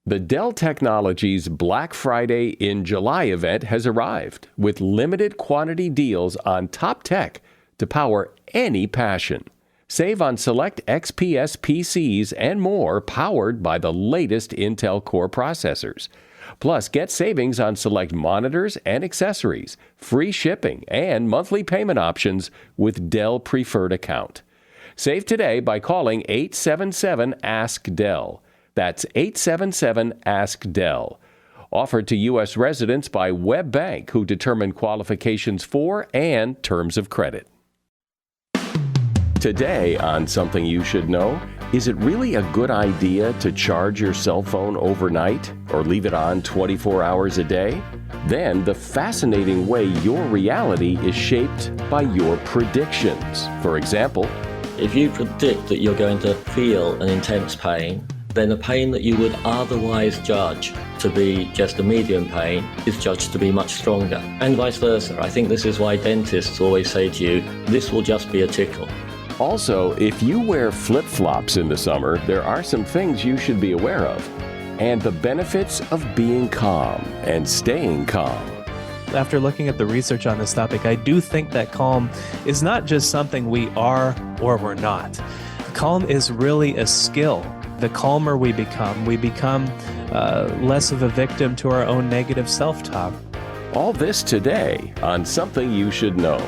The Dell Technologies Black Friday in July event has arrived with limited quantity deals on top tech to power any passion. Save on select XPS PCs and more powered by the latest Intel Core processors. Plus, get savings on select monitors and accessories, free shipping, and monthly payment options with Dell Preferred Account. Save today by calling 877-ASK-DELL. That's 877-ASK-DELL. Offered to U.S. residents by Web Bank, who determine qualifications for and terms of credit. Today on Something You Should Know, is it really a good idea to charge your cell phone overnight or leave it on 24 hours a day? Then the fascinating way your reality is shaped by your predictions. For example, if you predict that you're going to feel an intense pain, then a pain that you would otherwise judge to be just a medium pain is judged to be much stronger, and vice versa. I think this is why dentists always say to you, this will just be a tickle. Also, if you wear flip-flops in the summer, there are some things you should be aware of, and the benefits of being calm and staying calm. After looking at the research on this topic, I do think that calm is not just something we are or we're not. Calm is really a skill. The calmer we become less of a victim to our own negative self-talk. All this today on Something You Should Know.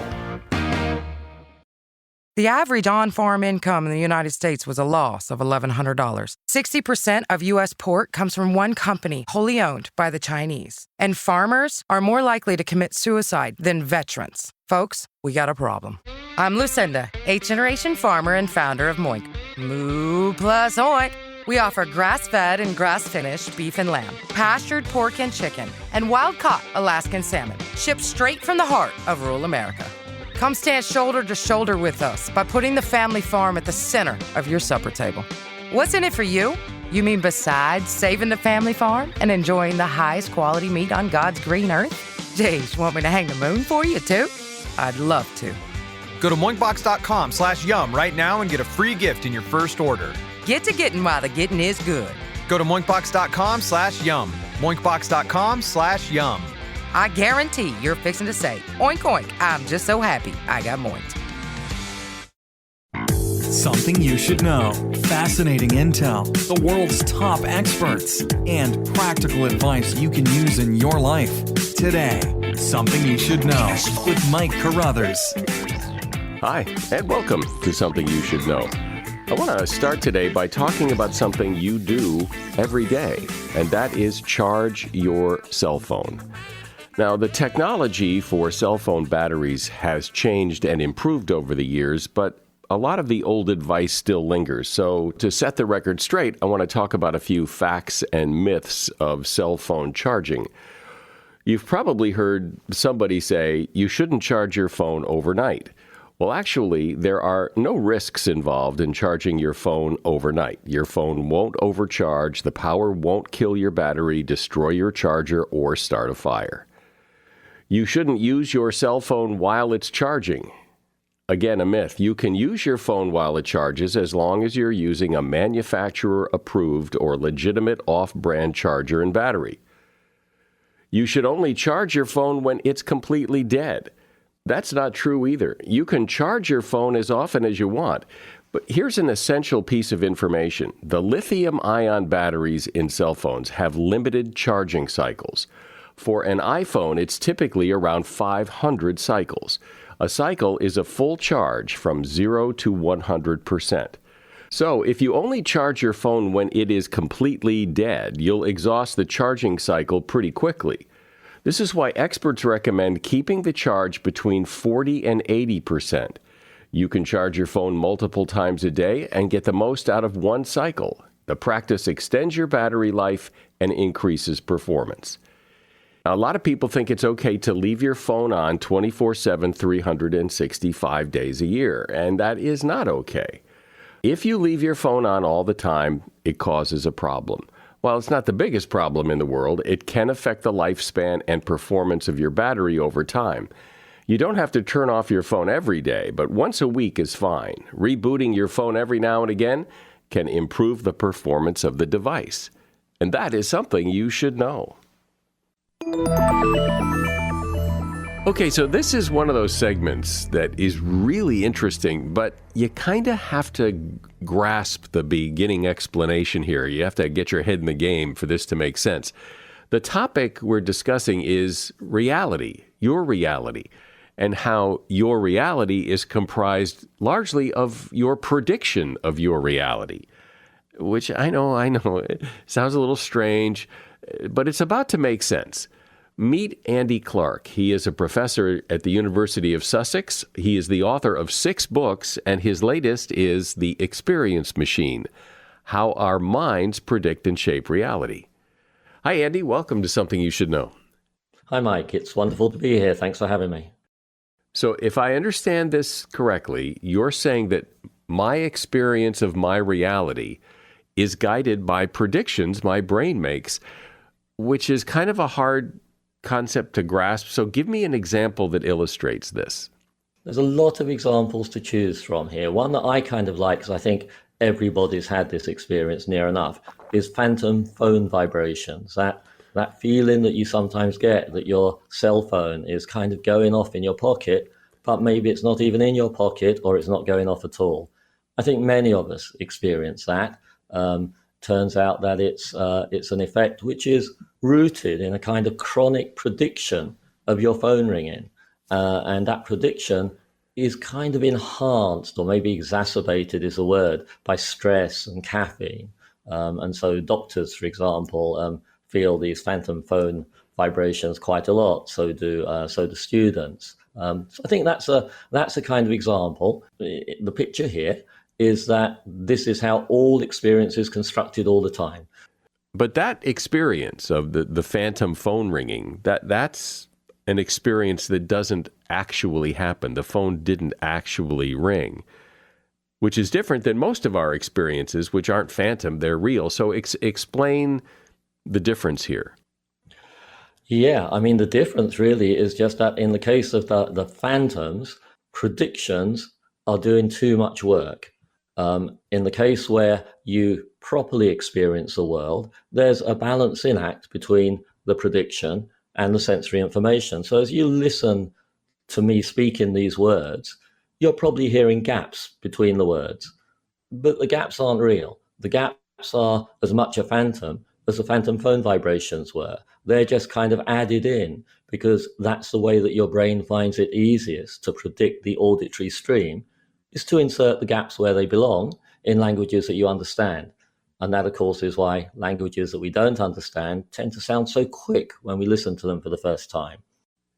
The average on-farm income in the United States was a loss of $1,100. 60% of U.S. pork comes from one company, wholly owned by the Chinese. And farmers are more likely to commit suicide than veterans. Folks, we got a problem. I'm Lucinda, 8th-generation farmer and founder of Moink. Moo plus oink. We offer grass-fed and grass-finished beef and lamb, pastured pork and chicken, and wild-caught Alaskan salmon, shipped straight from the heart of rural America. Come stand shoulder to shoulder with us by putting the family farm at the center of your supper table. What's in it for you? You mean besides saving the family farm and enjoying the highest quality meat on God's green earth? Geez, want me to hang the moon for you too? I'd love to. Go to moinkbox.com/yum right now and get a free gift in your first order. Get to getting while the getting is good. Go to moinkbox.com/yum. moinkbox.com/yum. I guarantee you're fixing to say, oink oink, I'm just so happy I got moinked. Something you should know. Fascinating intel, the world's top experts, and practical advice you can use in your life. Today, Something You Should Know with Mike Carruthers. Hi, and welcome to Something You Should Know. I want to start today by talking about something you do every day, and that is charge your cell phone. Now, the technology for cell phone batteries has changed and improved over the years, but a lot of the old advice still lingers. So to set the record straight, I want to talk about a few facts and myths of cell phone charging. You've probably heard somebody say you shouldn't charge your phone overnight. Well, actually, there are no risks involved in charging your phone overnight. Your phone won't overcharge, the power won't kill your battery, destroy your charger, or start a fire. You shouldn't use your cell phone while it's charging. Again, a myth. You can use your phone while it charges as long as you're using a manufacturer-approved or legitimate off-brand charger and battery. You should only charge your phone when it's completely dead. That's not true either. You can charge your phone as often as you want, but here's an essential piece of information. The lithium-ion batteries in cell phones have limited charging cycles. For an iPhone, it's typically around 500 cycles. A cycle is a full charge from 0 to 100%. So if you only charge your phone when it is completely dead, you'll exhaust the charging cycle pretty quickly. This is why experts recommend keeping the charge between 40 and 80%. You can charge your phone multiple times a day and get the most out of one cycle. The practice extends your battery life and increases performance. Now, a lot of people think it's okay to leave your phone on 24/7, 365 days a year, and that is not okay. If you leave your phone on all the time, it causes a problem. While it's not the biggest problem in the world, it can affect the lifespan and performance of your battery over time. You don't have to turn off your phone every day, but once a week is fine. Rebooting your phone every now and again can improve the performance of the device. And that is something you should know. Okay, so this is one of those segments that is really interesting, but you kind of have to grasp the beginning explanation here. You have to get your head in the game for this to make sense. The topic we're discussing is reality, your reality, and how your reality is comprised largely of your prediction of your reality, which I know, it sounds a little strange, but it's about to make sense. Meet Andy Clark. He is a professor at the University of Sussex. He is the author of 6 books, and his latest is The Experience Machine: How Our Minds Predict and Shape Reality. Hi, Andy. Welcome to Something You Should Know. Hi, Mike. It's wonderful to be here. Thanks for having me. So if I understand this correctly, you're saying that my experience of my reality is guided by predictions my brain makes, which is kind of a hard concept to grasp. So give me an example that illustrates this. There's a lot of examples to choose from here. One that I kind of like, because I think everybody's had this experience near enough, is phantom phone vibrations. That feeling that you sometimes get that your cell phone is kind of going off in your pocket, but maybe it's not even in your pocket or it's not going off at all. I think many of us experience that. Turns out that it's an effect which is rooted in a kind of chronic prediction of your phone ringing. And that prediction is kind of enhanced, or maybe exacerbated is a word, by stress and caffeine. And so doctors, for example, feel these phantom phone vibrations quite a lot. So do students. So I think that's a kind of example. The picture here is that this is how all experience is constructed all the time. But that experience of the phantom phone ringing, that's an experience that doesn't actually happen. The phone didn't actually ring, which is different than most of our experiences, which aren't phantom, they're real. So explain the difference here. Yeah, I mean, the difference really is just that in the case of the phantoms, predictions are doing too much work. In the case where you properly experience the world, there's a balancing act between the prediction and the sensory information. So as you listen to me speaking these words, you're probably hearing gaps between the words, but the gaps aren't real. The gaps are as much a phantom as the phantom phone vibrations were. They're just kind of added in because that's the way that your brain finds it easiest to predict the auditory stream, is to insert the gaps where they belong in languages that you understand. And that, of course, is why languages that we don't understand tend to sound so quick when we listen to them for the first time.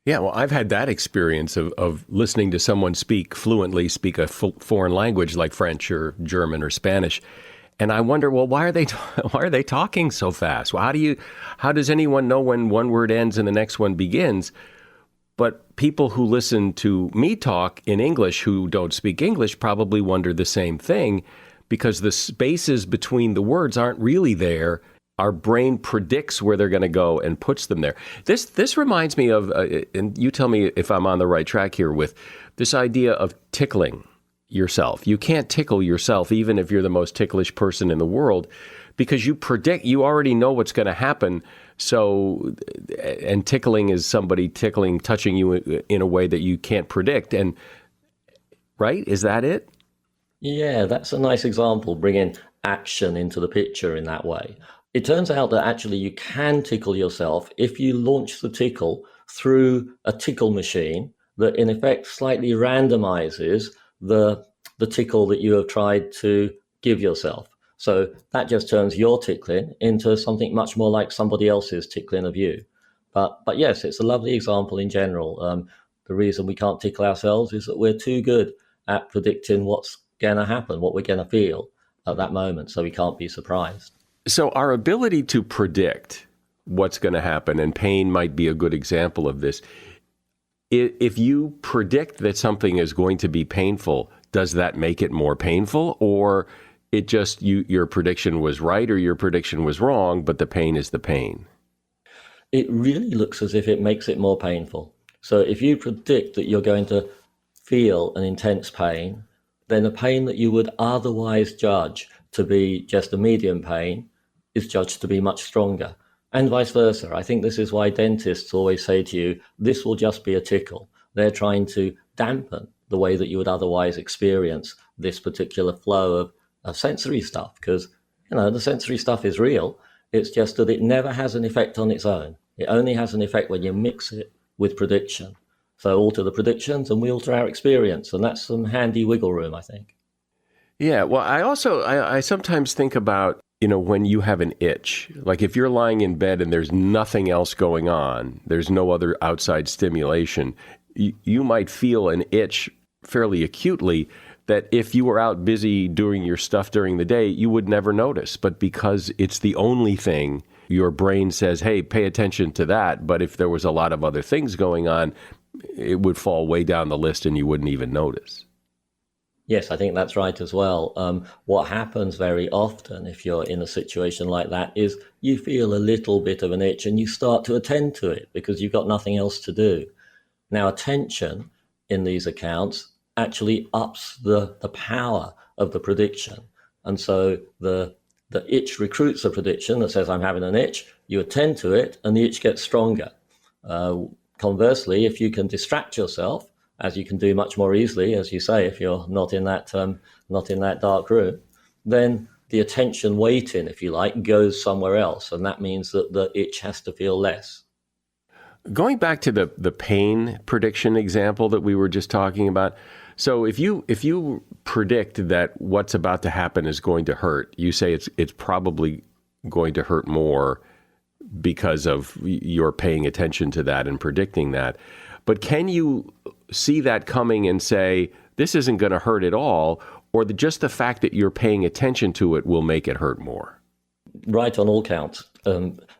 Yeah, well, I've had that experience of listening to someone speak a foreign language like French or German or Spanish. And I wonder, well, why are they talking so fast? Well, how does anyone know when one word ends and the next one begins? But people who listen to me talk in English who don't speak English probably wonder the same thing, because the spaces between the words aren't really there. Our brain predicts where they're going to go and puts them there. This reminds me of, and you tell me if I'm on the right track here, with this idea of tickling yourself. You can't tickle yourself even if you're the most ticklish person in the world, because you already know what's going to happen. So, and tickling is somebody touching you in a way that you can't predict. And right? Is that it? Yeah, that's a nice example, bringing action into the picture in that way. It turns out that actually you can tickle yourself if you launch the tickle through a tickle machine that in effect slightly randomizes the tickle that you have tried to give yourself. So that just turns your tickling into something much more like somebody else's tickling of you. But yes, it's a lovely example in general. The reason we can't tickle ourselves is that we're too good at predicting what's going to happen, what we're going to feel at that moment, so we can't be surprised. So our ability to predict what's going to happen, and pain might be a good example of this. If you predict that something is going to be painful, does that make it more painful, or it just your prediction was right or your prediction was wrong, but the pain is the pain? It really looks as if it makes it more painful. So if you predict that you're going to feel an intense pain, then the pain that you would otherwise judge to be just a medium pain is judged to be much stronger. And vice versa. I think this is why dentists always say to you, this will just be a tickle. They're trying to dampen the way that you would otherwise experience this particular flow of sensory stuff, because, the sensory stuff is real. It's just that it never has an effect on its own. It only has an effect when you mix it with prediction. So alter the predictions and we alter our experience. And that's some handy wiggle room, I think. Yeah, well, I sometimes think about, when you have an itch, like if you're lying in bed and there's nothing else going on, there's no other outside stimulation, you might feel an itch fairly acutely that if you were out busy doing your stuff during the day, you would never notice. But because it's the only thing, your brain says, hey, pay attention to that. But if there was a lot of other things going on, it would fall way down the list and you wouldn't even notice. Yes, I think that's right as well. What happens very often if you're in a situation like that is you feel a little bit of an itch and you start to attend to it because you've got nothing else to do. Now, attention in these accounts actually ups the power of the prediction. And so the itch recruits a prediction that says, I'm having an itch. You attend to it and the itch gets stronger. Conversely, if you can distract yourself, as you can do much more easily, as you say, if you're not in that dark room, then the attention weighting, if you like, goes somewhere else. And that means that the itch has to feel less. Going back to the pain prediction example that we were just talking about, so if you predict that what's about to happen is going to hurt, you say it's probably going to hurt more because of your paying attention to that and predicting that. But can you see that coming and say, this isn't going to hurt at all, or just the fact that you're paying attention to it will make it hurt more? Right on all counts.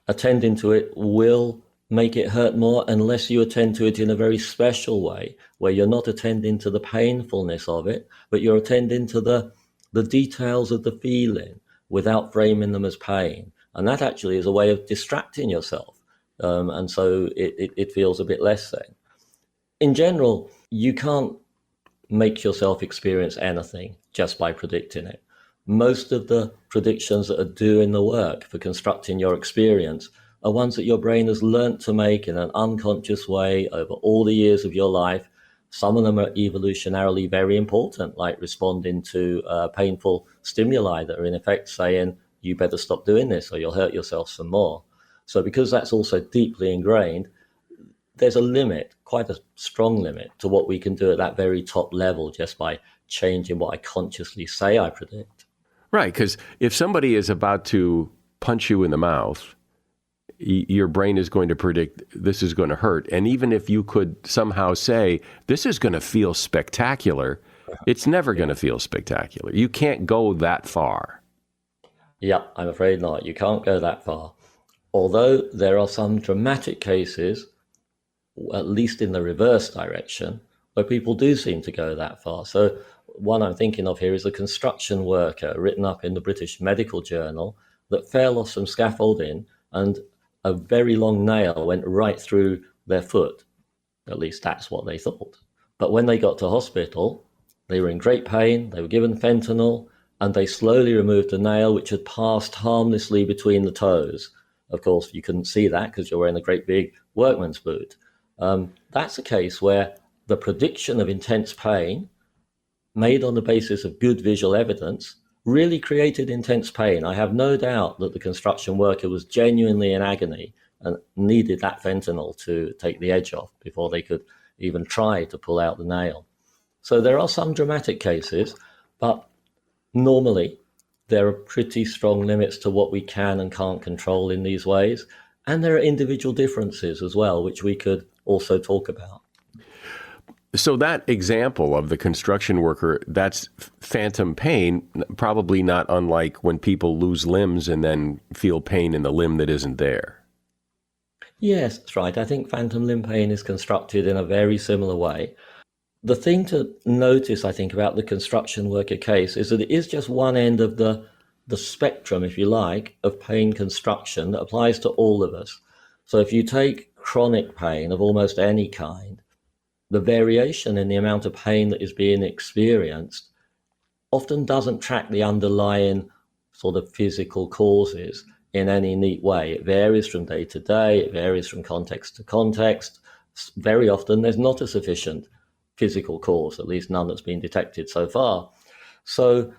Attending to it will make it hurt more unless you attend to it in a very special way, where you're not attending to the painfulness of it, but you're attending to the details of the feeling without framing them as pain. And that actually is a way of distracting yourself. And so it feels a bit less then. In general, you can't make yourself experience anything just by predicting it. Most of the predictions that are doing the work for constructing your experience are ones that your brain has learnt to make in an unconscious way over all the years of your life. Some of them are evolutionarily very important, like responding to painful stimuli that are in effect saying, you better stop doing this or you'll hurt yourself some more. So because that's also deeply ingrained, there's a limit, quite a strong limit, to what we can do at that very top level just by changing what I consciously say I predict. Right, because if somebody is about to punch you in the mouth, your brain is going to predict this is going to hurt. And even if you could somehow say, this is going to feel spectacular, it's never going to feel spectacular. You can't go that far. Yeah, I'm afraid not. You can't go that far. Although there are some dramatic cases, at least in the reverse direction, where people do seem to go that far. So one I'm thinking of here is a construction worker written up in the British Medical Journal that fell off some scaffolding and a very long nail went right through their foot. At least that's what they thought. But when they got to hospital, they were in great pain, they were given fentanyl, and they slowly removed the nail which had passed harmlessly between the toes. Of course, you couldn't see that because you're wearing a great big workman's boot. That's a case where the prediction of intense pain made on the basis of good visual evidence really created intense pain. I have no doubt that the construction worker was genuinely in agony and needed that fentanyl to take the edge off before they could even try to pull out the nail. So there are some dramatic cases, but normally there are pretty strong limits to what we can and can't control in these ways. And there are individual differences as well, which we could also talk about. So that example of the construction worker, that's phantom pain, probably not unlike when people lose limbs and then feel pain in the limb that isn't there. Yes, that's right. I think phantom limb pain is constructed in a very similar way. The thing to notice, I think, about the construction worker case is that it is just one end of the spectrum, if you like, of pain construction that applies to all of us. So if you take chronic pain of almost any kind, the variation in the amount of pain that is being experienced often doesn't track the underlying sort of physical causes. in any neat way. It varies from day to day. It varies from context to context. Very often there's not a sufficient physical cause, at least none that's been detected so far. So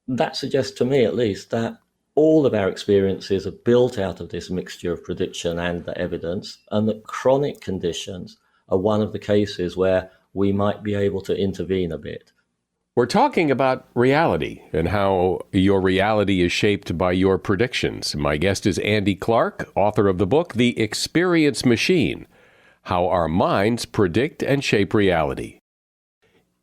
that suggests to me, at least, that all of our experiences are built out of this mixture of prediction and the evidence, and that chronic conditions are one of the cases where we might be able to intervene a bit. We're talking about reality and how your reality is shaped by your predictions. My guest is Andy Clark, author of the book, The Experience Machine: How Our Minds Predict and Shape Reality.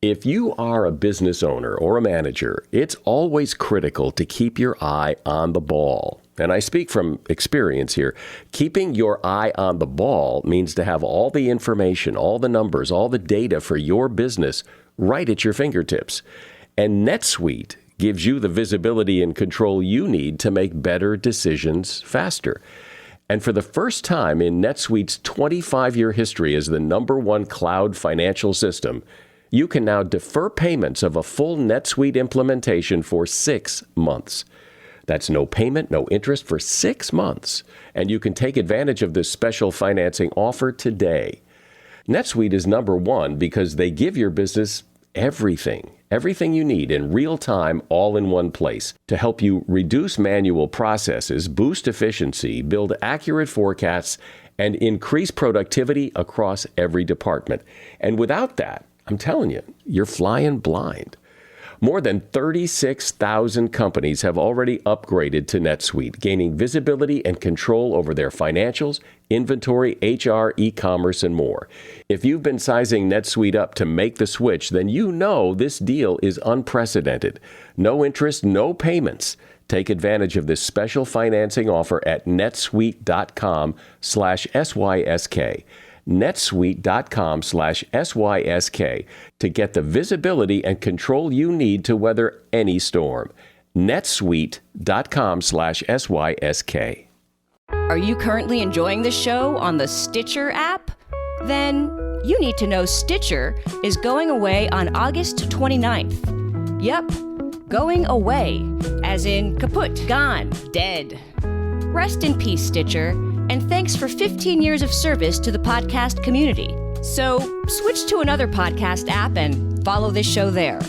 If you are a business owner or a manager, it's always critical to keep your eye on the ball. And I speak from experience here. Keeping your eye on the ball means to have all the information, all the numbers, all the data for your business right at your fingertips. And NetSuite gives you the visibility and control you need to make better decisions faster. And for the first time in NetSuite's 25-year history as the #1 cloud financial system, you can now defer payments of a full NetSuite implementation for 6 months. That's no payment, no interest for 6 months. And you can take advantage of this special financing offer today. NetSuite is #1 because they give your business everything you need in real time, all in one place, to help you reduce manual processes, boost efficiency, build accurate forecasts, and increase productivity across every department. And without that, I'm telling you, you're flying blind. More than 36,000 companies have already upgraded to NetSuite, gaining visibility and control over their financials, inventory, HR, e-commerce, and more. If you've been sizing NetSuite up to make the switch, then you know this deal is unprecedented. No interest, no payments. Take advantage of this special financing offer at netsuite.com/SYSK. netsuite.com/SYSK to get the visibility and control you need to weather any storm. netsuite.com/SYSK. Are you currently enjoying the show on the Stitcher app? Then you need to know Stitcher is going away on August 29th. Yep, going away, as in kaput, gone, dead. Rest in peace, Stitcher, and thanks for 15 years of service to the podcast community. So switch to another podcast app and follow this show there.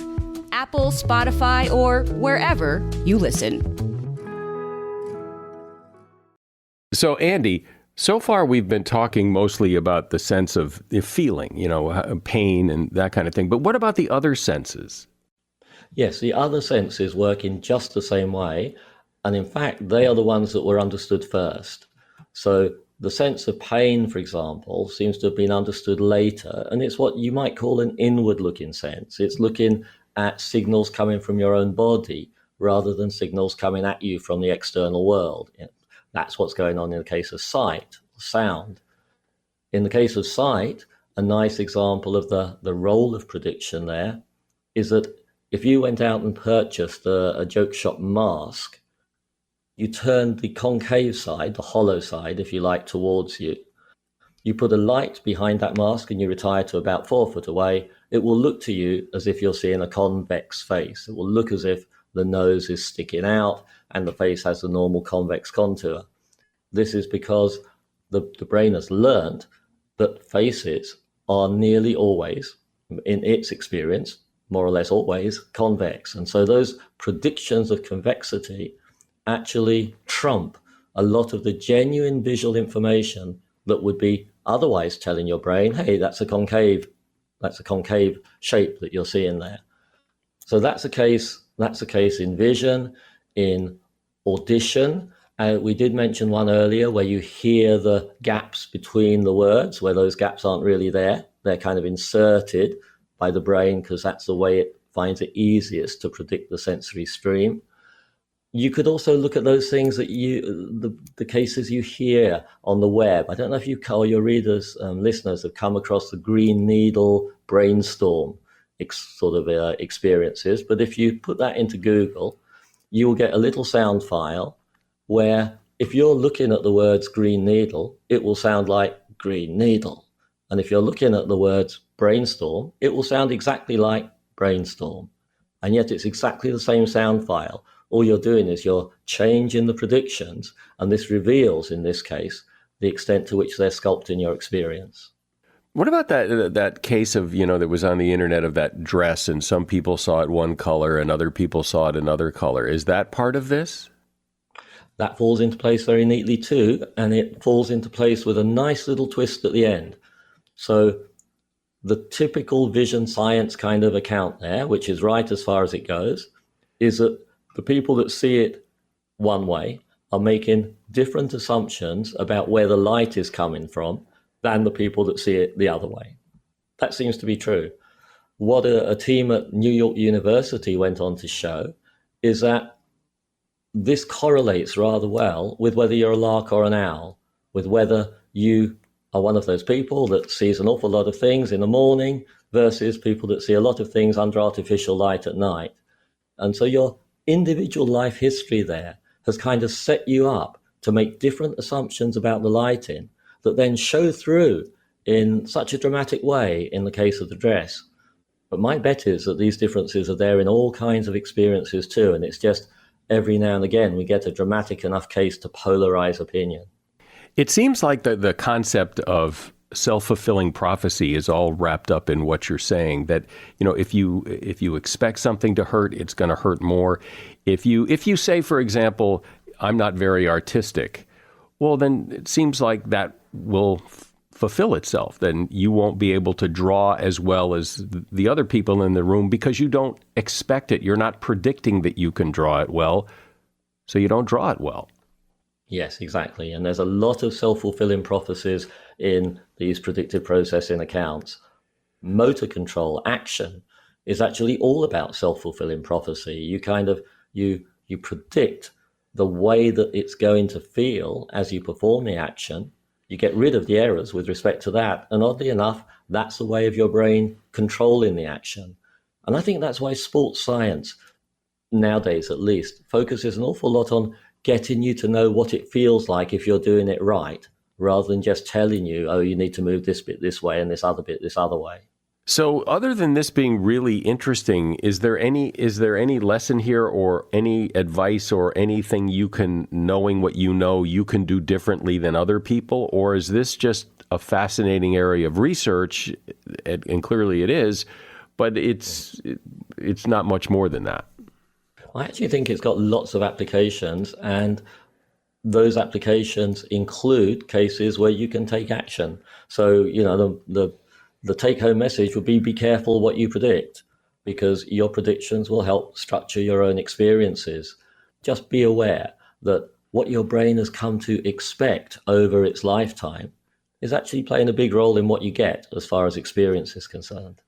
Apple, Spotify, or wherever you listen. So, Andy, so far we've been talking mostly about the sense of the feeling, pain and that kind of thing. But what about the other senses? Yes, the other senses work in just the same way. And in fact, they are the ones that were understood first. So the sense of pain, for example, seems to have been understood later. And it's what you might call an inward-looking sense. It's looking at signals coming from your own body rather than signals coming at you from the external world. That's what's going on in the case of sight, sound. In the case of sight, a nice example of the role of prediction there is that if you went out and purchased a joke shop mask, you turned the concave side, the hollow side, if you like, towards you. You put a light behind that mask and you retire to about 4 foot away. It will look to you as if you're seeing a convex face. It will look as if the nose is sticking out and the face has a normal convex contour. This is because the brain has learned that faces are nearly always, in its experience, more or less always, convex. And so those predictions of convexity actually trump a lot of the genuine visual information that would be otherwise telling your brain, hey, that's a concave shape that you're seeing there. So that's a case in vision, in audition. We did mention one earlier where you hear the gaps between the words, where those gaps aren't really there. They're kind of inserted by the brain because that's the way it finds it easiest to predict the sensory stream. You could also look at those things that the cases you hear on the web. I don't know if you or your readers, listeners have come across the green needle brainstorm experiences. But if you put that into Google, you will get a little sound file where if you're looking at the words green needle, it will sound like green needle. And if you're looking at the words brainstorm, it will sound exactly like brainstorm. And yet it's exactly the same sound file. All you're doing is you're changing the predictions, and this reveals, in this case, the extent to which they're sculpting your experience. What about that case of, that was on the internet of that dress, and some people saw it one color and other people saw it another color? Is that part of this? That falls into place very neatly too, and it falls into place with a nice little twist at the end. So the typical vision science kind of account there, which is right as far as it goes, is that the people that see it one way are making different assumptions about where the light is coming from than the people that see it the other way. That seems to be true. What a team at New York University went on to show is that this correlates rather well with whether you're a lark or an owl, with whether you are one of those people that sees an awful lot of things in the morning versus people that see a lot of things under artificial light at night. And so your individual life history there has kind of set you up to make different assumptions about the lighting that then show through in such a dramatic way in the case of the dress. But my bet is that these differences are there in all kinds of experiences too, and it's just every now and again we get a dramatic enough case to polarize opinion. It seems like the concept of self-fulfilling prophecy is all wrapped up in what you're saying, that, if you expect something to hurt, it's going to hurt more. If you say, for example, I'm not very artistic, well, then it seems like that will fulfill itself. Then you won't be able to draw as well as the other people in the room because you don't expect it. You're not predicting that you can draw it well, so you don't draw it well. Yes, exactly. And there's a lot of self-fulfilling prophecies in these predictive processing accounts. Motor control, action, is actually all about self-fulfilling prophecy. You predict the way that it's going to feel as you perform the action. You get rid of the errors with respect to that. And oddly enough, that's the way of your brain controlling the action. And I think that's why sports science, nowadays at least, focuses an awful lot on getting you to know what it feels like if you're doing it right, rather than just telling you, oh, you need to move this bit this way and this other bit this other way. So other than this being really interesting, is there any lesson here or any advice or anything knowing what you can do differently than other people? Or is this just a fascinating area of research? And clearly it is, but it's not much more than that. I actually think it's got lots of applications, and those applications include cases where you can take action. So, the take-home message would be careful what you predict, because your predictions will help structure your own experiences. Just be aware that what your brain has come to expect over its lifetime is actually playing a big role in what you get as far as experience is concerned.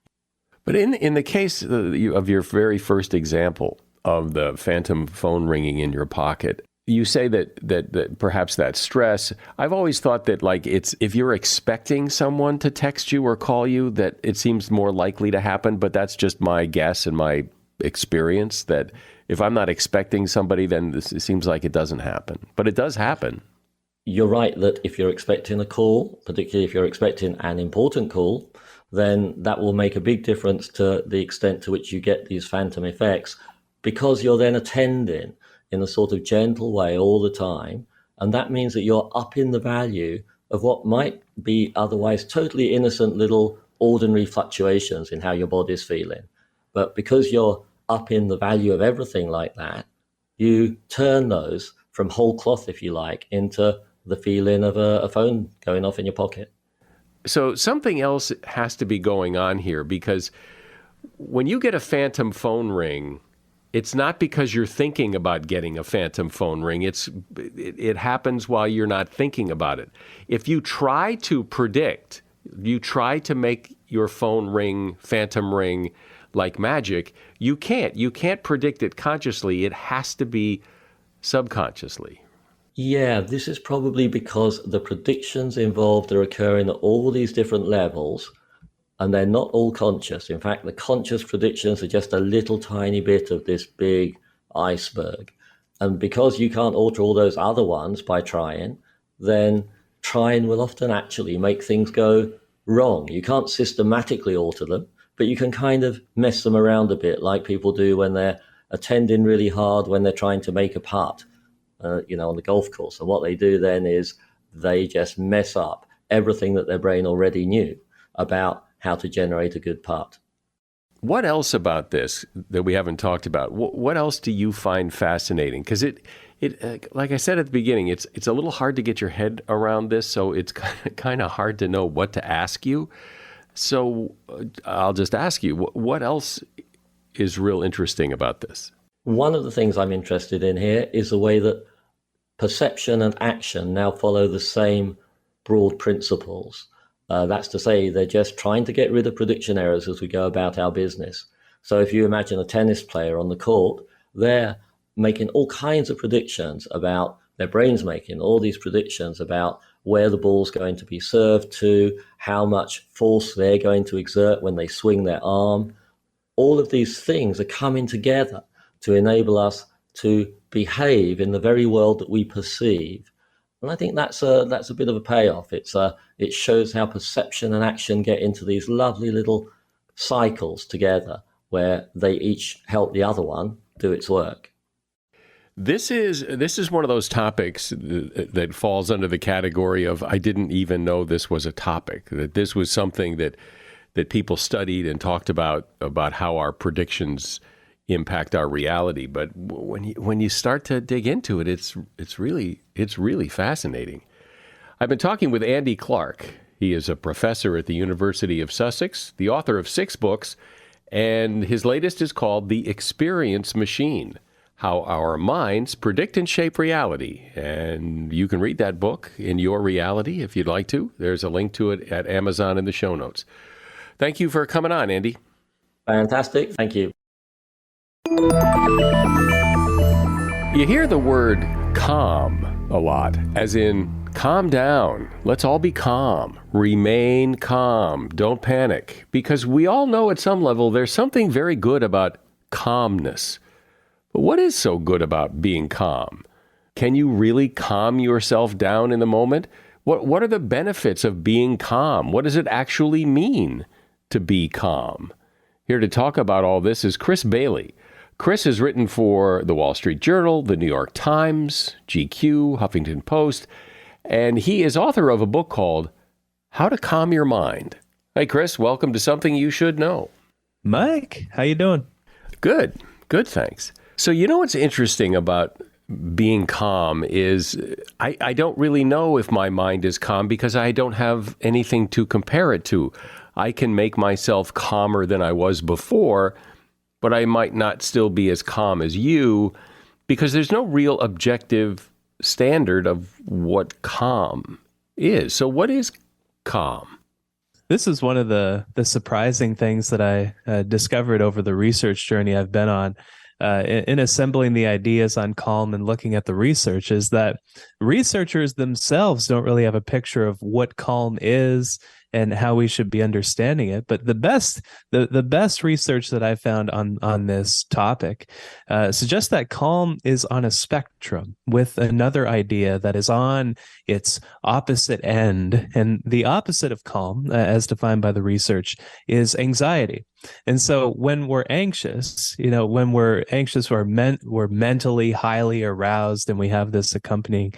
But in the case of your very first example of the phantom phone ringing in your pocket, you say that perhaps that's stress. I've always thought that it's if you're expecting someone to text you or call you, that it seems more likely to happen. But that's just my guess and my experience, that if I'm not expecting somebody, then it seems like it doesn't happen. But it does happen. You're right that if you're expecting a call, particularly if you're expecting an important call, then that will make a big difference to the extent to which you get these phantom effects, because you're then attending in a sort of gentle way all the time. And that means that you're upping the value of what might be otherwise totally innocent little ordinary fluctuations in how your body's feeling. But because you're upping the value of everything like that, you turn those from whole cloth, if you like, into the feeling of a phone going off in your pocket. So something else has to be going on here, because when you get a phantom phone ring, it's not because you're thinking about getting a phantom phone ring. It happens while you're not thinking about it. If you try to predict, you try to make your phone ring, phantom ring, like magic, you can't. You can't predict it consciously. It has to be subconsciously. Yeah, this is probably because the predictions involved are occurring at all these different levels, and they're not all conscious. In fact, the conscious predictions are just a little tiny bit of this big iceberg. And because you can't alter all those other ones by trying, then trying will often actually make things go wrong. You can't systematically alter them, but you can kind of mess them around a bit, like people do when they're attending really hard when they're trying to make a putt, on the golf course. And what they do then is they just mess up everything that their brain already knew about how to generate a good putt. What else about this that we haven't talked about? What else do you find fascinating? Because it like I said at the beginning, it's a little hard to get your head around this, so it's kind of hard to know what to ask you. So I'll just ask you, what else is real interesting about this? One of the things I'm interested in here is the way that perception and action now follow the same broad principles. That's to say, they're just trying to get rid of prediction errors as we go about our business. So if you imagine a tennis player on the court, they're making all kinds of predictions about, their brain's making all these predictions about where the ball's going to be served to, how much force they're going to exert when they swing their arm. All of these things are coming together to enable us to behave in the very world that we perceive. And I think that's a bit of a payoff. It shows how perception and action get into these lovely little cycles together where they each help the other one do its work. This is one of those topics that falls under the category of I didn't even know this was a topic, that this was something that people studied and talked about how our predictions impact our reality. But when you start to dig into it, it's really fascinating. I've been talking with Andy Clark. He is a professor at the University of Sussex, the author of 6 books, and his latest is called The Experience Machine: How Our Minds Predict and Shape Reality. And you can read that book in your reality if you'd like to. There's a link to it at Amazon in the show notes. Thank you for coming on, Andy. Fantastic. Thank you. You hear the word calm a lot, as in calm down. Let's all be calm. Remain calm. Don't panic. Because we all know at some level there's something very good about calmness. But what is so good about being calm? Can you really calm yourself down in the moment? What are the benefits of being calm? What does it actually mean to be calm? Here to talk about all this is Chris Bailey. Chris has written for the Wall Street Journal, the New York Times, GQ, Huffington Post, and he is author of a book called How to Calm Your Mind. Hey, Chris, welcome to Something You Should Know. Mike, how you doing? Good, thanks. So you know what's interesting about being calm is I don't really know if my mind is calm because I don't have anything to compare it to. I can make myself calmer than I was before, but I might not still be as calm as you because there's no real objective standard of what calm is. So what is calm? This is one of the surprising things that I discovered over the research journey I've been on in assembling the ideas on calm and looking at the research, is that researchers themselves don't really have a picture of what calm is and how we should be understanding it. But the best research that I found on this topic suggests that calm is on a spectrum with another idea that is on its opposite end. And the opposite of calm, as defined by the research, is anxiety. And so when we're anxious, we're mentally highly aroused and we have this accompanying,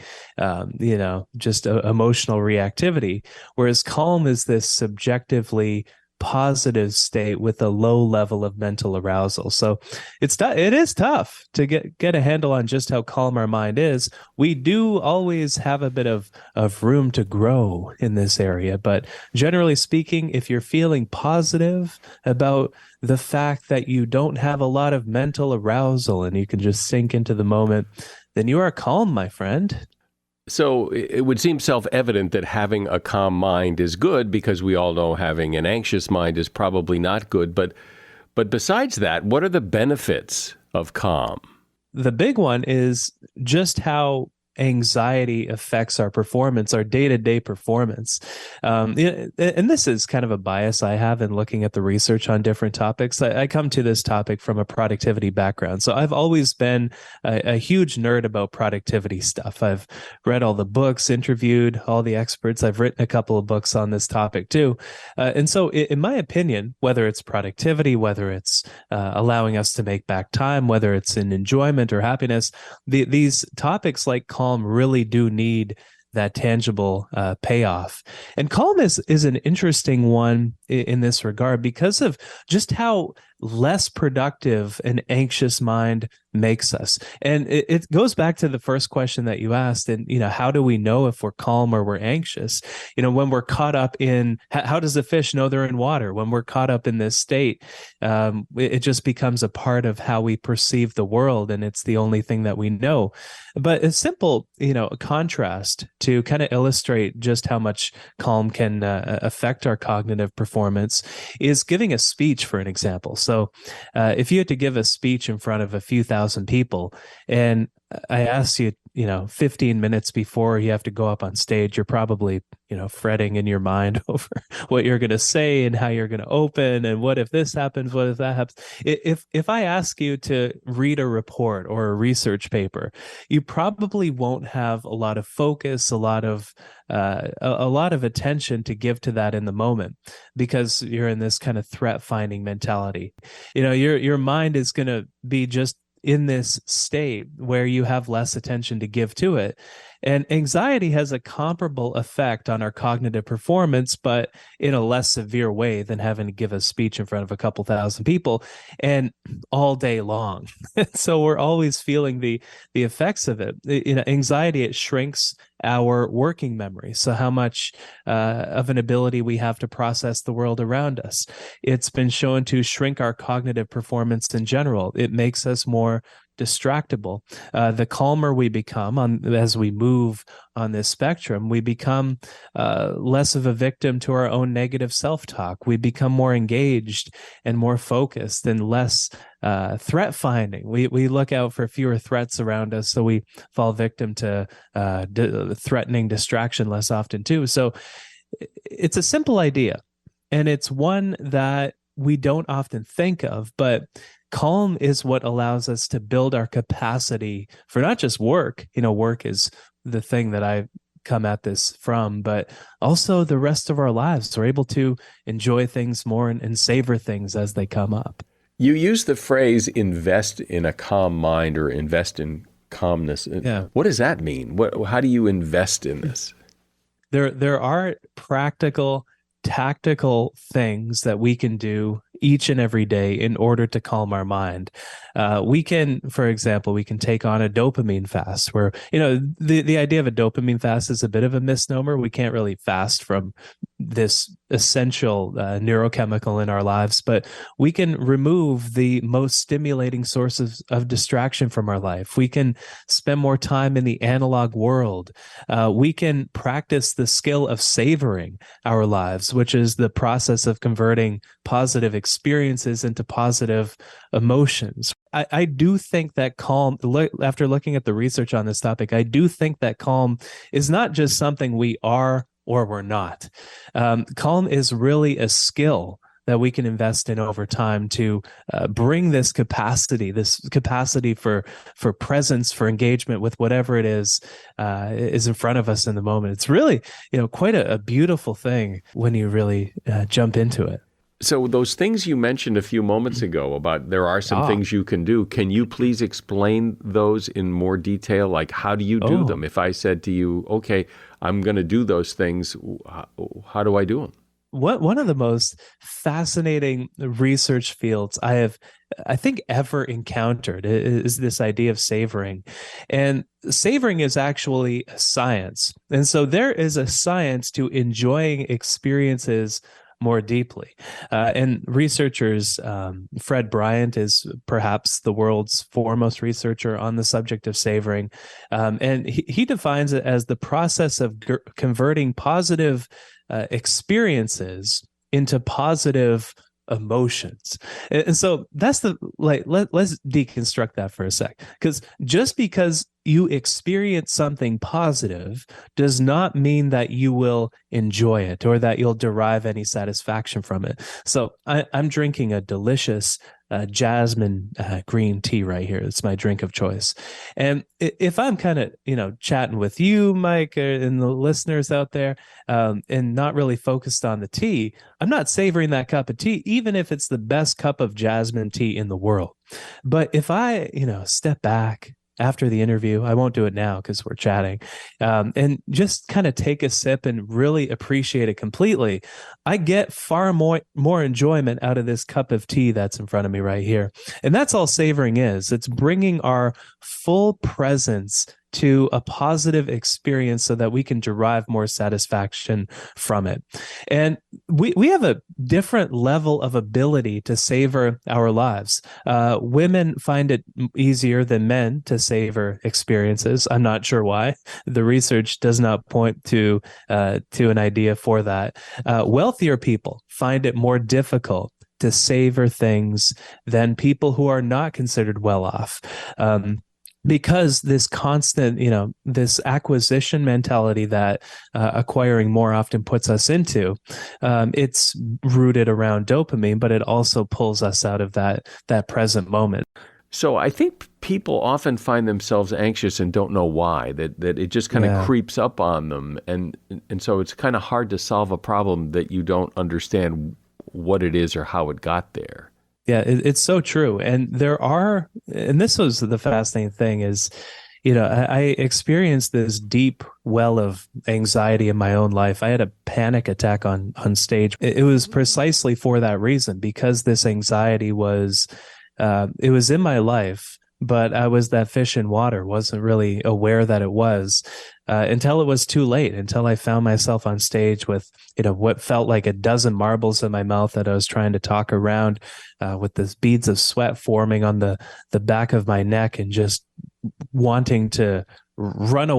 just emotional reactivity, whereas calm is this subjectively positive state with a low level of mental arousal. So it is tough to get a handle on just how calm our mind is. We do always have a bit of room to grow in this area, but generally speaking, if you're feeling positive about the fact that you don't have a lot of mental arousal and you can just sink into the moment, then you are calm, my friend. So it would seem self-evident that having a calm mind is good because we all know having an anxious mind is probably not good. But besides that, what are the benefits of calm? The big one is just how anxiety affects our performance, our day-to-day performance. And this is kind of a bias I have in looking at the research on different topics. I come to this topic from a productivity background. So I've always been a huge nerd about productivity stuff. I've read all the books, interviewed all the experts. I've written a couple of books on this topic too. And so in my opinion, whether it's productivity, whether it's allowing us to make back time, whether it's in enjoyment or happiness, these topics like calm really do need that tangible payoff. And calm is an interesting one in this regard because of just how less productive an anxious mind makes us. And it goes back to the first question that you asked. And, how do we know if we're calm or we're anxious? When we're caught up in, how does a fish know they're in water? When we're caught up in this state, it just becomes a part of how we perceive the world. And it's the only thing that we know. But a simple, contrast to kind of illustrate just how much calm can affect our cognitive performance is giving a speech, for an example. So if you had to give a speech in front of a few thousand people and I asked you, 15 minutes before you have to go up on stage, you're probably, fretting in your mind over what you're going to say and how you're going to open. And what if this happens? What if that happens? If I ask you to read a report or a research paper, you probably won't have a lot of focus, a lot of attention to give to that in the moment because you're in this kind of threat finding mentality. Your mind is going to be just in this state where you have less attention to give to it. And anxiety has a comparable effect on our cognitive performance, but in a less severe way than having to give a speech in front of a couple thousand people and all day long. So we're always feeling the effects of it. Anxiety, it shrinks our working memory. So how much of an ability we have to process the world around us. It's been shown to shrink our cognitive performance in general. It makes us more distractible. The calmer we become as we move on this spectrum, we become less of a victim to our own negative self-talk. We become more engaged and more focused and less threat finding. We look out for fewer threats around us, so we fall victim to threatening distraction less often too. So it's a simple idea, and it's one that we don't often think of, but calm is what allows us to build our capacity for not just work. Work is the thing that I come at this from, but also the rest of our lives. We're able to enjoy things more and savor things as they come up. You use the phrase invest in a calm mind or invest in calmness. Yeah. What does that mean? How do you invest in this? There are practical, tactical things that we can do each and every day in order to calm our mind. We can, for example, take on a dopamine fast where, the idea of a dopamine fast is a bit of a misnomer. We can't really fast from this essential neurochemical in our lives, but we can remove the most stimulating sources of distraction from our life. We can spend more time in the analog world. We can practice the skill of savoring our lives, which is the process of converting positive experiences into positive emotions. I do think that calm, after looking at the research on this topic, I do think that calm is not just something we are or we're not. Calm is really a skill that we can invest in over time to bring this capacity for presence, for engagement with whatever it is in front of us in the moment. It's really, quite a beautiful thing when you really jump into it. So those things you mentioned a few moments ago about there are some things you can do. Can you please explain those in more detail? Like, how do you do them? If I said to you, okay, I'm going to do those things, how do I do them? One of the most fascinating research fields I think ever encountered is this idea of savoring. And savoring is actually a science. And so there is a science to enjoying experiences more deeply. And researchers, Fred Bryant is perhaps the world's foremost researcher on the subject of savoring. And he defines it as the process of converting positive experiences into positive emotions. And so that's let's deconstruct that for a sec. Because just because you experience something positive does not mean that you will enjoy it or that you'll derive any satisfaction from it. So I'm drinking a delicious jasmine green tea right here. It's my drink of choice. And if I'm kind of, chatting with you, Mike, and the listeners out there, and not really focused on the tea, I'm not savoring that cup of tea, even if it's the best cup of jasmine tea in the world. But if I, step back after the interview, I won't do it now because we're chatting, and just kind of take a sip and really appreciate it completely, I get far more enjoyment out of this cup of tea that's in front of me right here. And that's all savoring is. It's bringing our full presence to a positive experience so that we can derive more satisfaction from it. And we have a different level of ability to savor our lives. Women find it easier than men to savor experiences. I'm not sure why. The research does not point to an idea for that. Wealthier people find it more difficult to savor things than people who are not considered well off. Because this constant, this acquisition mentality that acquiring more often puts us into, it's rooted around dopamine, but it also pulls us out of that present moment. So I think people often find themselves anxious and don't know why, that it just kind of creeps up on them. And so it's kind of hard to solve a problem that you don't understand what it is or how it got there. Yeah, it's so true. And this was the fascinating thing is, I experienced this deep well of anxiety in my own life. I had a panic attack on stage. It was precisely for that reason, because this anxiety was, it was in my life, but I was that fish in water, wasn't really aware that it was until it was too late, until I found myself on stage with, what felt like a dozen marbles in my mouth that I was trying to talk around with this beads of sweat forming on the back of my neck and just wanting to run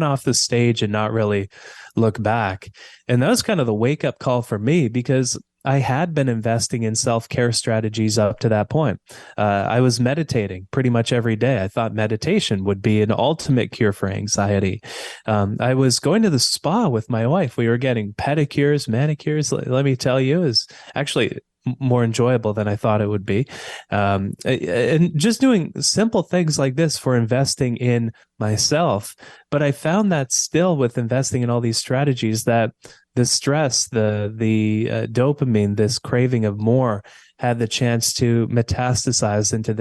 off the stage and not really look back. And that was kind of the wake up call for me, because I had been investing in self-care strategies up to that point. I was meditating pretty much every day. I thought meditation would be an ultimate cure for anxiety. I was going to the spa with my wife. We were getting pedicures, manicures. Let me tell you, is actually more enjoyable than I thought it would be. And just doing simple things like this for investing in myself. But I found that still with investing in all these strategies, that the stress, the dopamine, this craving of more had the chance to metastasize into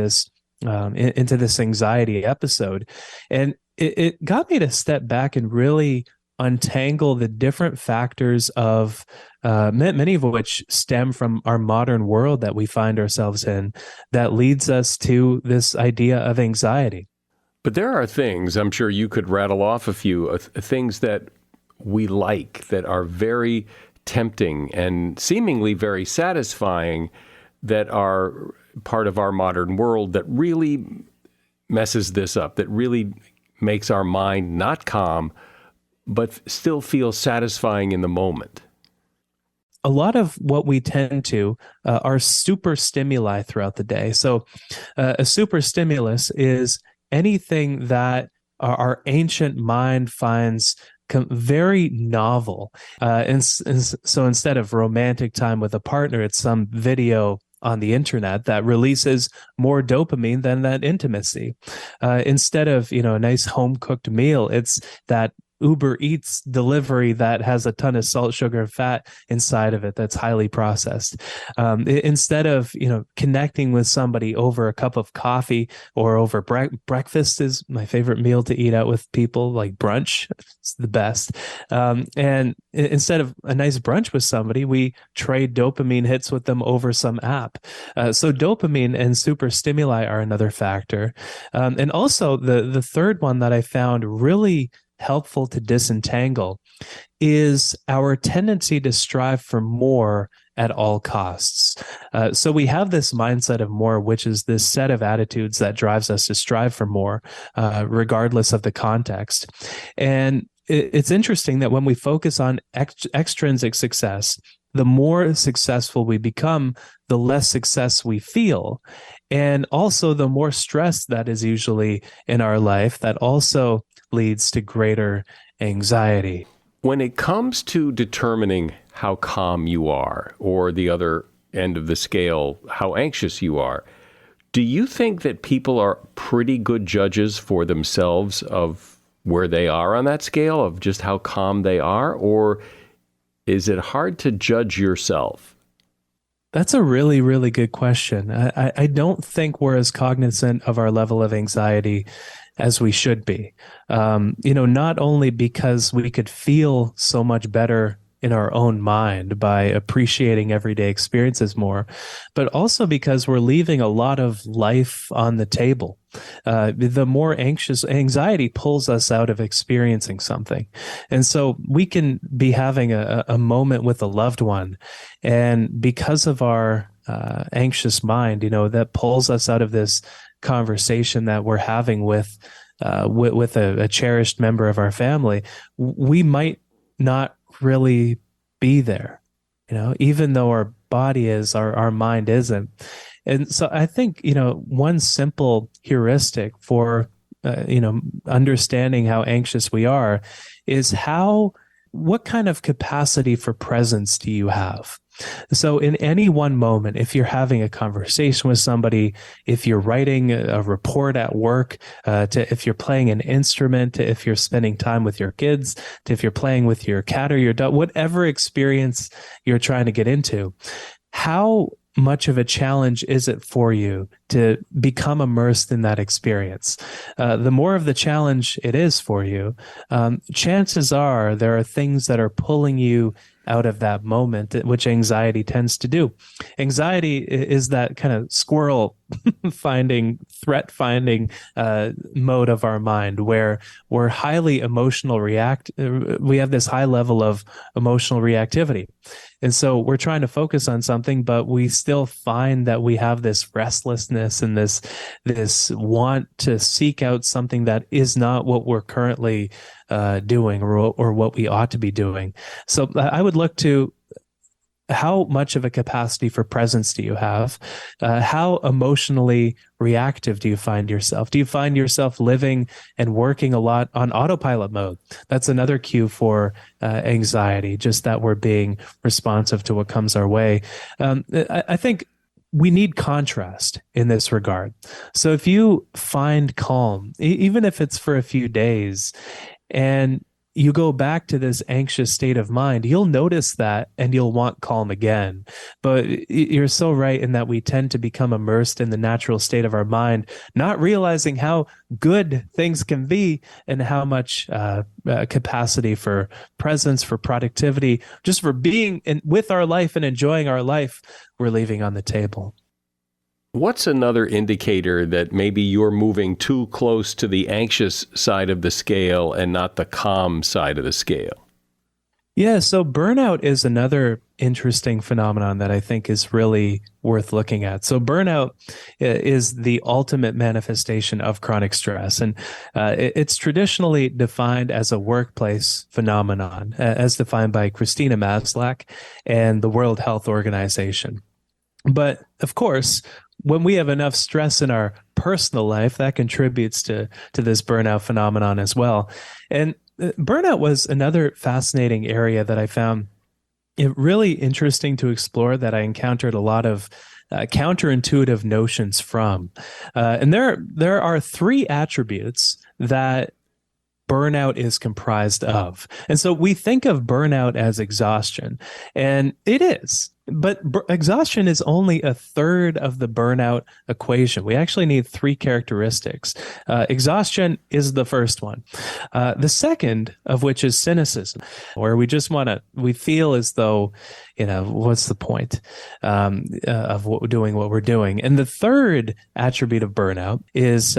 this anxiety episode. And it got me to step back and really untangle the different factors of many of which stem from our modern world that we find ourselves in, that leads us to this idea of anxiety. But there are things, I'm sure you could rattle off a few things that we like, that are very tempting and seemingly very satisfying, that are part of our modern world, that really messes this up, that really makes our mind not calm, but still feels satisfying in the moment. A lot of what we tend to are super stimuli throughout the day. So a super stimulus is anything that our ancient mind finds very novel. And so instead of romantic time with a partner, it's some video on the internet that releases more dopamine than that intimacy. Instead of, a nice home cooked meal, it's that Uber Eats delivery that has a ton of salt, sugar, and fat inside of it that's highly processed. Instead of, connecting with somebody over a cup of coffee or over breakfast is my favorite meal to eat out with people, like brunch. It's the best. And instead of a nice brunch with somebody, we trade dopamine hits with them over some app. So dopamine and super stimuli are another factor. And also the third one that I found really helpful to disentangle is our tendency to strive for more at all costs. So we have this mindset of more, which is this set of attitudes that drives us to strive for more, regardless of the context. And it's interesting that when we focus on extrinsic success, the more successful we become, the less success we feel. And also, the more stress that is usually in our life, that also leads to greater anxiety. When it comes to determining how calm you are, or the other end of the scale, how anxious you are, do you think that people are pretty good judges for themselves of where they are on that scale, of just how calm they are? Or is it hard to judge yourself? That's a really, really good question. I don't think we're as cognizant of our level of anxiety as we should be. Not only because we could feel so much better in our own mind by appreciating everyday experiences more, but also because we're leaving a lot of life on the table. The more anxiety pulls us out of experiencing something. And so we can be having a moment with a loved one, and because of our anxious mind, that pulls us out of this conversation that we're having with a cherished member of our family, we might not really be there, even though our body is, our mind isn't. And so I think, one simple heuristic for, understanding how anxious we are is what kind of capacity for presence do you have? So in any one moment, if you're having a conversation with somebody, if you're writing a report at work, if you're playing an instrument, if you're spending time with your kids, if you're playing with your cat or your dog, whatever experience you're trying to get into, how much of a challenge is it for you to become immersed in that experience? The more of the challenge it is for you, chances are there are things that are pulling you out of that moment, which anxiety tends to do. Anxiety is that kind of squirrel threat finding mode of our mind, where we're highly emotional we have this high level of emotional reactivity. And so we're trying to focus on something, but we still find that we have this restlessness and this want to seek out something that is not what we're currently doing or what we ought to be doing. So I would look to how much of a capacity for presence do you have? How emotionally reactive do you find yourself? Do you find yourself living and working a lot on autopilot mode? That's another cue for anxiety, just that we're being responsive to what comes our way. I think we need contrast in this regard. So if you find calm, even if it's for a few days, and you go back to this anxious state of mind, you'll notice that and you'll want calm again. But you're so right in that we tend to become immersed in the natural state of our mind, not realizing how good things can be and how much capacity for presence, for productivity, just for being with our life and enjoying our life, we're leaving on the table. What's another indicator that maybe you're moving too close to the anxious side of the scale and not the calm side of the scale? Yeah, so burnout is another interesting phenomenon that I think is really worth looking at. So burnout is the ultimate manifestation of chronic stress, and it's traditionally defined as a workplace phenomenon, as defined by Christina Maslach and the World Health Organization. But of course, when we have enough stress in our personal life, that contributes to this burnout phenomenon as well. And burnout was another fascinating area that I found it really interesting to explore, that I encountered a lot of counterintuitive notions from. And there are three attributes that burnout is comprised of. And so we think of burnout as exhaustion, and it is. But exhaustion is only a third of the burnout equation. We actually need three characteristics. Exhaustion is the first one. The second of which is cynicism, where we just we feel as though, what's the point of doing what we're doing? And the third attribute of burnout is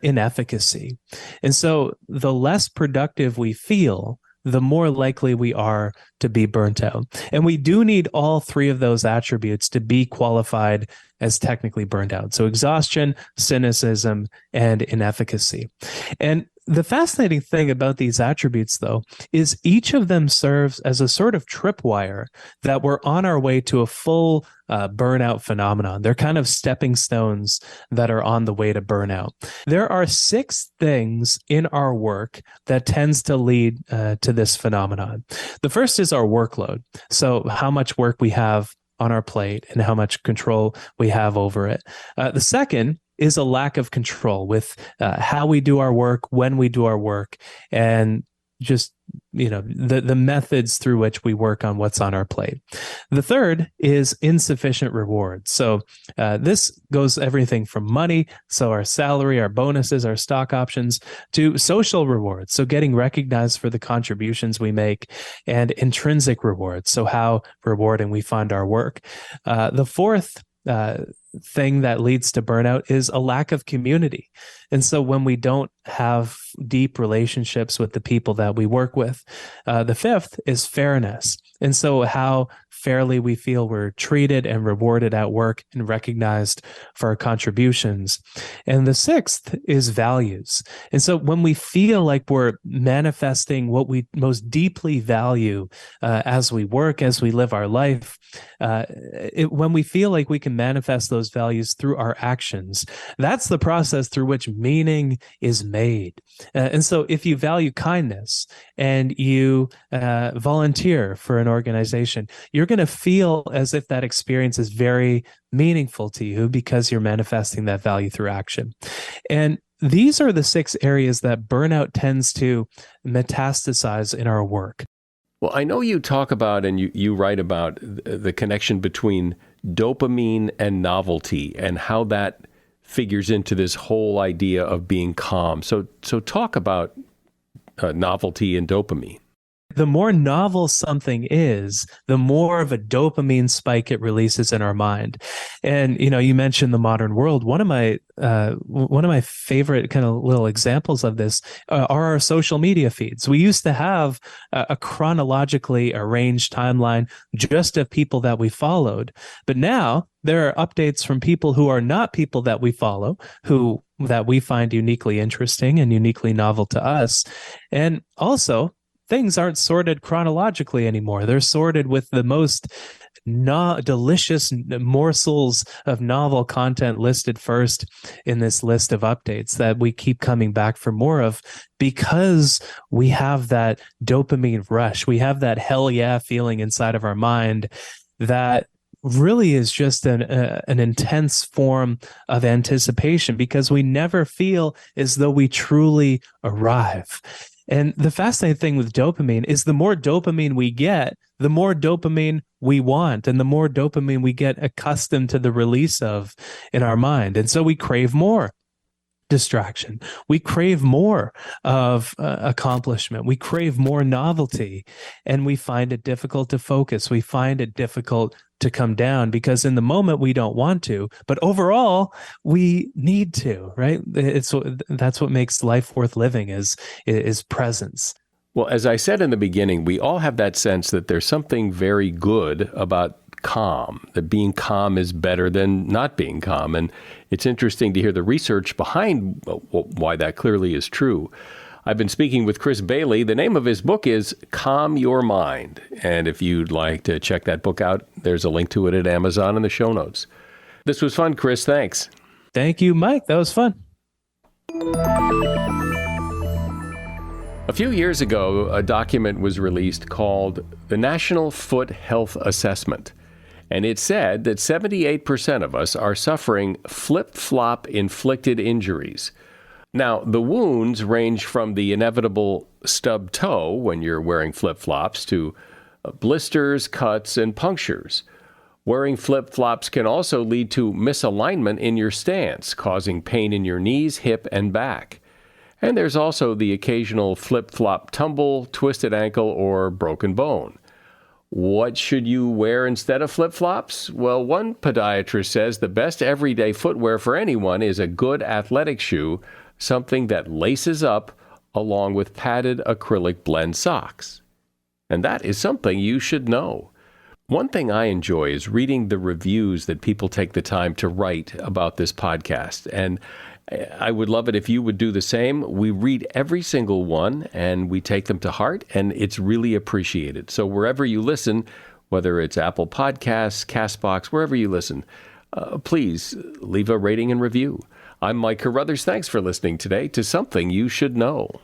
inefficacy. And so the less productive we feel, the more likely we are to be burnt out. And we do need all three of those attributes to be qualified as technically burnt out. So exhaustion, cynicism, and inefficacy. And The fascinating thing about these attributes, though, is each of them serves as a sort of tripwire that we're on our way to a full burnout phenomenon. They're kind of stepping stones that are on the way to burnout. There are 6 things in our work that tends to lead to this phenomenon. The first is our workload. So how much work we have on our plate and how much control we have over it. The second is a lack of control with how we do our work, when we do our work, and just the methods through which we work on what's on our plate. The third is insufficient reward. So this goes everything from money, so our salary, our bonuses, our stock options, to social rewards, so getting recognized for the contributions we make, and intrinsic rewards, so how rewarding we find our work. The fourth thing that leads to burnout is a lack of community. And so when we don't have deep relationships with the people that we work with, the fifth is fairness. And so how fairly we feel we're treated and rewarded at work and recognized for our contributions. And the sixth is values. And so when we feel like we're manifesting what we most deeply value as we work, as we live our life, when we feel like we can manifest those values through our actions, that's the process through which meaning is made. And so if you value kindness and you volunteer for an organization, you're going to feel as if that experience is very meaningful to you because you're manifesting that value through action. And these are the 6 areas that burnout tends to metastasize in our work. Well, I know you talk about and you write about the connection between dopamine and novelty and how that figures into this whole idea of being calm. So talk about novelty and dopamine. The more novel something is, the more of a dopamine spike it releases in our mind. And, you mentioned the modern world. One of my favorite kind of little examples of this are our social media feeds. We used to have a chronologically arranged timeline just of people that we followed. But now there are updates from people who are not people that we follow, that we find uniquely interesting and uniquely novel to us. And also, things aren't sorted chronologically anymore. They're sorted with the most delicious morsels of novel content listed first in this list of updates that we keep coming back for more of because we have that dopamine rush. We have that hell yeah feeling inside of our mind that really is just an intense form of anticipation because we never feel as though we truly arrive. And the fascinating thing with dopamine is the more dopamine we get, the more dopamine we want, and the more dopamine we get accustomed to the release of in our mind. And so we crave more distraction. We crave more of accomplishment. We crave more novelty, and we find it difficult to focus. We find it difficult to come down because in the moment we don't want to, but overall we need to, right? That's what makes life worth living is presence. Well, as I said in the beginning, we all have that sense that there's something very good about calm, that being calm is better than not being calm. And it's interesting to hear the research behind why that clearly is true. I've been speaking with Chris Bailey. The name of his book is Calm Your Mind. And if you'd like to check that book out, there's a link to it at Amazon in the show notes. This was fun, Chris. Thanks. Thank you, Mike. That was fun. A few years ago, a document was released called the National Foot Health Assessment. And it said that 78% of us are suffering flip-flop inflicted injuries. Now, the wounds range from the inevitable stub toe when you're wearing flip-flops to blisters, cuts, and punctures. Wearing flip-flops can also lead to misalignment in your stance, causing pain in your knees, hip, and back. And there's also the occasional flip-flop tumble, twisted ankle, or broken bone. What should you wear instead of flip-flops? Well, one podiatrist says the best everyday footwear for anyone is a good athletic shoe, something that laces up along with padded acrylic blend socks. And that is something you should know. One thing I enjoy is reading the reviews that people take the time to write about this podcast. And I would love it if you would do the same. We read every single one and we take them to heart, and it's really appreciated. So wherever you listen, whether it's Apple Podcasts, CastBox, wherever you listen, please leave a rating and review. I'm Mike Carruthers. Thanks for listening today to Something You Should Know.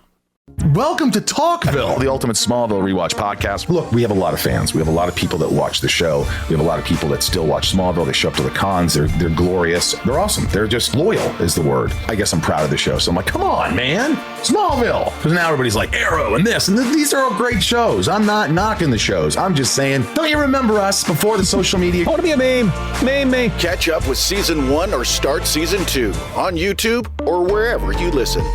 Welcome to Talkville, the ultimate Smallville rewatch podcast. Look, we have a lot of fans. We have a lot of people that watch the show. We have a lot of people that still watch Smallville. They show up to the cons. They're glorious. They're awesome. They're just loyal is the word. I guess I'm proud of the show. So I'm like, come on, man. Smallville. Because now everybody's like, Arrow and this. And these are all great shows. I'm not knocking the shows. I'm just saying, don't you remember us before the social media? I want to be a meme. Meme. Catch up with season 1 or start season 2 on YouTube or wherever you listen.